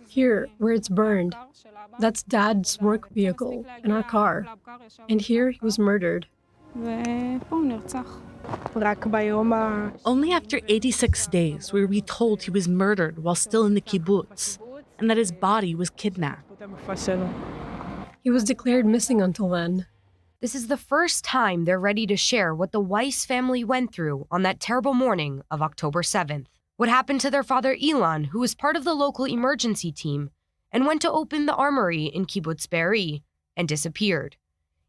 Here, where it's burned, that's Dad's work vehicle and our car. And here he was murdered. Only after 86 days were we told he was murdered while still in the kibbutz, and that his body was kidnapped. He was declared missing until then. This is the first time they're ready to share what the Weiss family went through on that terrible morning of October 7th. What happened to their father Ilan, who was part of the local emergency team and went to open the armory in Kibbutz Be'eri and disappeared.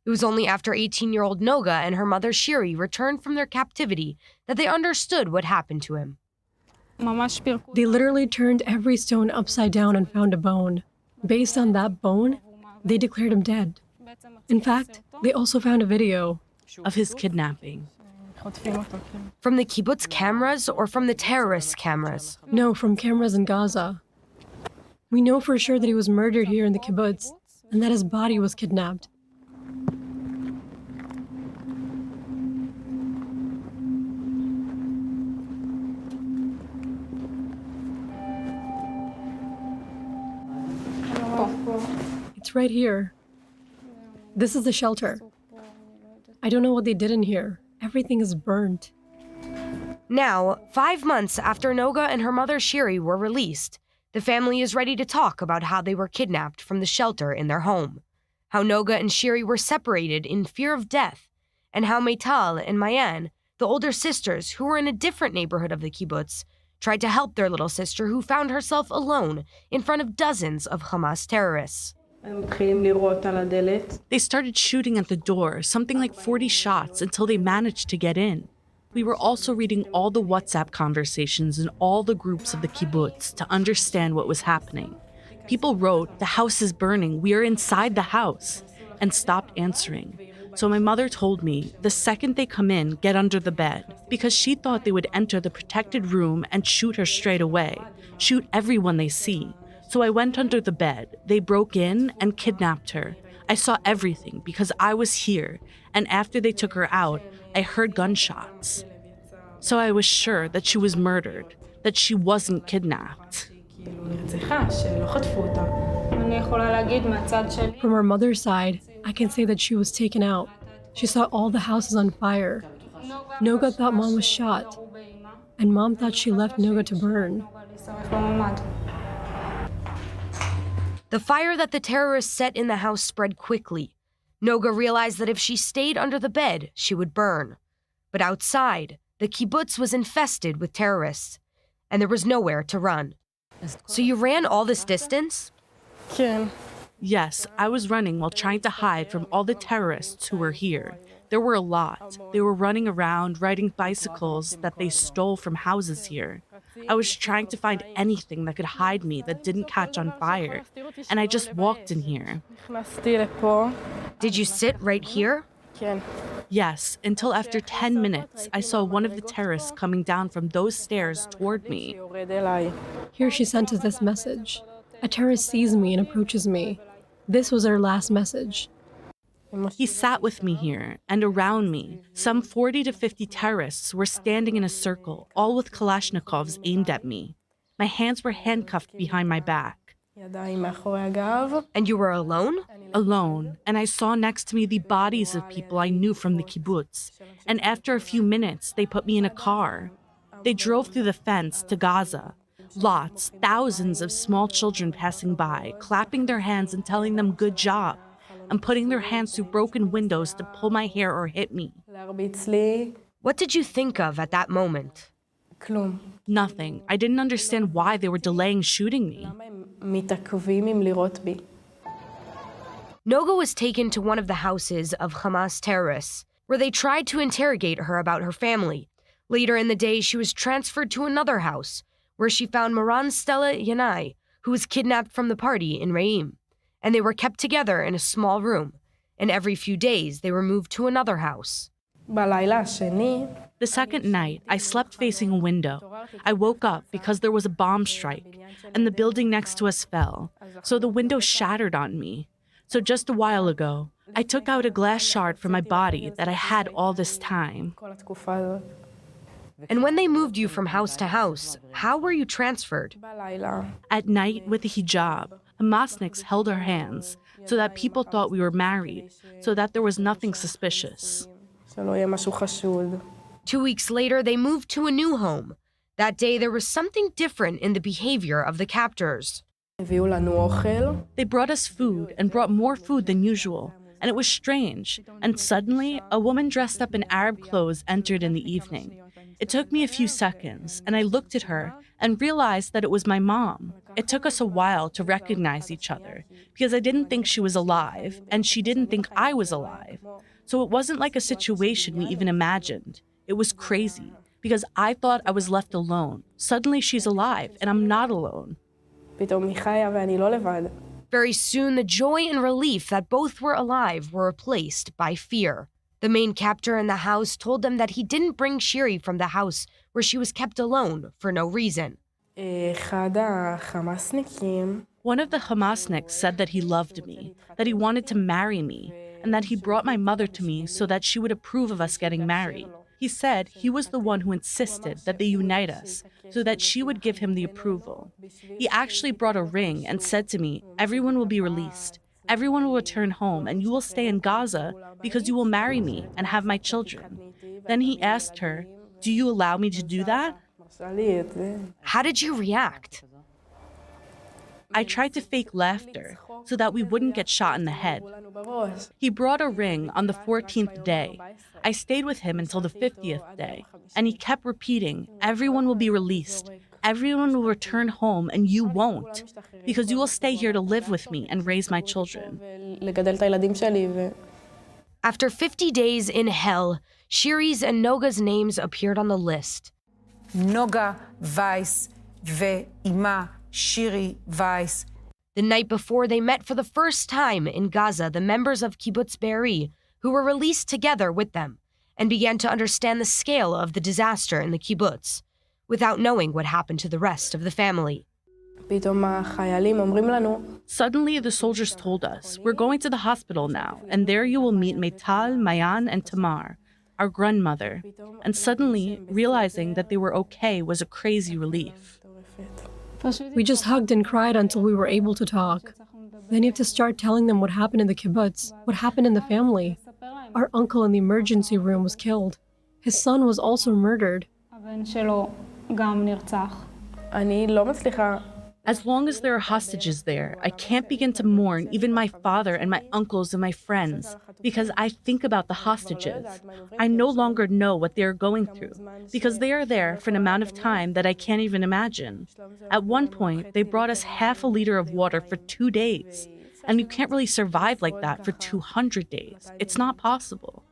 It was only after 18-year-old Noga and her mother Shiri returned from their captivity that they understood what happened to him. They literally turned every stone upside down and found a bone. Based on that bone, they declared him dead. In fact, they also found a video of his kidnapping. From the kibbutz cameras or from the terrorists' cameras? No, from cameras in Gaza. We know for sure that he was murdered here in the kibbutz and that his body was kidnapped. It's right here. This is the shelter. I don't know what they did in here. Everything is burnt. Now, 5 months after Noga and her mother Shiri were released, the family is ready to talk about how they were kidnapped from the shelter in their home, how Noga and Shiri were separated in fear of death, and how Meital and Mayan, the older sisters who were in a different neighborhood of the kibbutz, tried to help their little sister who found herself alone in front of dozens of Hamas terrorists. They started shooting at the door, something like 40 shots, until they managed to get in. We were also reading all the WhatsApp conversations in all the groups of the kibbutz to understand what was happening. People wrote, "The house is burning, we are inside the house," and stopped answering. So my mother told me, the second they come in, get under the bed, because she thought they would enter the protected room and shoot her straight away, shoot everyone they see. So I went under the bed. They broke in and kidnapped her. I saw everything because I was here, and after they took her out, I heard gunshots. So I was sure that she was murdered, that she wasn't kidnapped. From our mother's side, I can say that she was taken out. She saw all the houses on fire. Noga thought Mom was shot, and Mom thought she left Noga to burn. The fire that the terrorists set in the house spread quickly. Noga realized that if she stayed under the bed, she would burn. But outside, the kibbutz was infested with terrorists, and there was nowhere to run. So you ran all this distance? Yes, I was running while trying to hide from all the terrorists who were here. There were a lot. They were running around, riding bicycles that they stole from houses here. I was trying to find anything that could hide me that didn't catch on fire, and I just walked in here. Did you sit right here? Yes, until after 10 minutes, I saw one of the terrorists coming down from those stairs toward me. Here she sent us this message. A terrorist sees me and approaches me. This was her last message. He sat with me here, and around me, some 40 to 50 terrorists were standing in a circle, all with Kalashnikovs aimed at me. My hands were handcuffed behind my back. And you were alone? Alone, and I saw next to me the bodies of people I knew from the kibbutz, and after a few minutes, they put me in a car. They drove through the fence to Gaza. Lots, thousands of small children passing by, clapping their hands and telling them good job, and putting their hands through broken windows to pull my hair or hit me. What did you think of at that moment? Nothing. I didn't understand why they were delaying shooting me. Noga was taken to one of the houses of Hamas terrorists, where they tried to interrogate her about her family. Later in the day, she was transferred to another house, where she found Moran Stella Yanai, who was kidnapped from the party in Reim, and they were kept together in a small room, and every few days they were moved to another house. The second night, I slept facing a window. I woke up because there was a bomb strike, and the building next to us fell, so the window shattered on me. So just a while ago, I took out a glass shard from my body that I had all this time. And when they moved you from house to house, how were you transferred? At night, with a hijab, Hamasniks held our hands so that people thought we were married, so that there was nothing suspicious. 2 weeks later, they moved to a new home. That day, there was something different in the behavior of the captors. They brought us food and brought more food than usual, and it was strange. And suddenly, a woman dressed up in Arab clothes entered in the evening. It took me a few seconds, and I looked at her and realized that it was my mom. It took us a while to recognize each other, because I didn't think she was alive, and she didn't think I was alive. So it wasn't like a situation we even imagined. It was crazy, because I thought I was left alone. Suddenly she's alive, and I'm not alone. Very soon, the joy and relief that both were alive were replaced by fear. The main captor in the house told them that he didn't bring Shiri from the house where she was kept alone for no reason. One of the Hamasniks said that he loved me, that he wanted to marry me, and that he brought my mother to me so that she would approve of us getting married. He said he was the one who insisted that they unite us so that she would give him the approval. He actually brought a ring and said to me, "Everyone will be released. Everyone will return home and you will stay in Gaza because you will marry me and have my children." Then he asked her, "Do you allow me to do that?" How did you react? I tried to fake laughter so that we wouldn't get shot in the head. He brought a ring on the 14th day. I stayed with him until the 50th day, and he kept repeating, "Everyone will be released. Everyone will return home, and you won't, because you will stay here to live with me and raise my children." After 50 days in hell, Shiri's and Noga's names appeared on the list. Noga Weiss ve'ima Shiri Weiss. The night before, they met for the first time in Gaza the members of Kibbutz Be'eri, who were released together with them, and began to understand the scale of the disaster in the kibbutz, without knowing what happened to the rest of the family. Suddenly, the soldiers told us, "We're going to the hospital now, and there you will meet Meital, Mayan, and Tamar, our grandmother." And suddenly, realizing that they were okay was a crazy relief. We just hugged and cried until we were able to talk. Then you have to start telling them what happened in the kibbutz, what happened in the family. Our uncle in the emergency room was killed. His son was also murdered. As long as there are hostages there, I can't begin to mourn even my father and my uncles and my friends, because I think about the hostages. I no longer know what they are going through, because they are there for an amount of time that I can't even imagine. At one point, they brought us half a liter of water for 2 days, and you can't really survive like that for 200 days. It's not possible.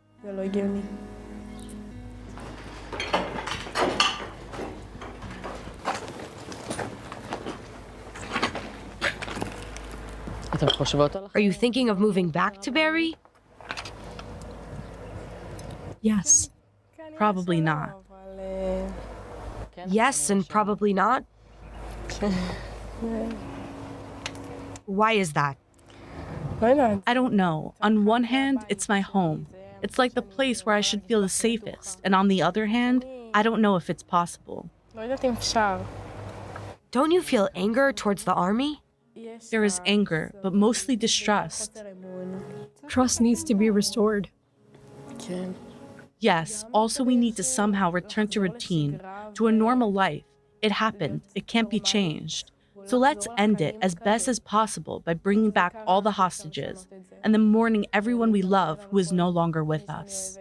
Are you thinking of moving back to Be'eri? Yes. Probably not. Yes, and probably not. Why is that? I don't know. On one hand, it's my home. It's like the place where I should feel the safest. And on the other hand, I don't know if it's possible. Don't you feel anger towards the army? There is anger, but mostly distrust. Trust needs to be restored. Yes, also we need to somehow return to routine, to a normal life. It happened. It can't be changed. So let's end it as best as possible by bringing back all the hostages and then mourning everyone we love who is no longer with us.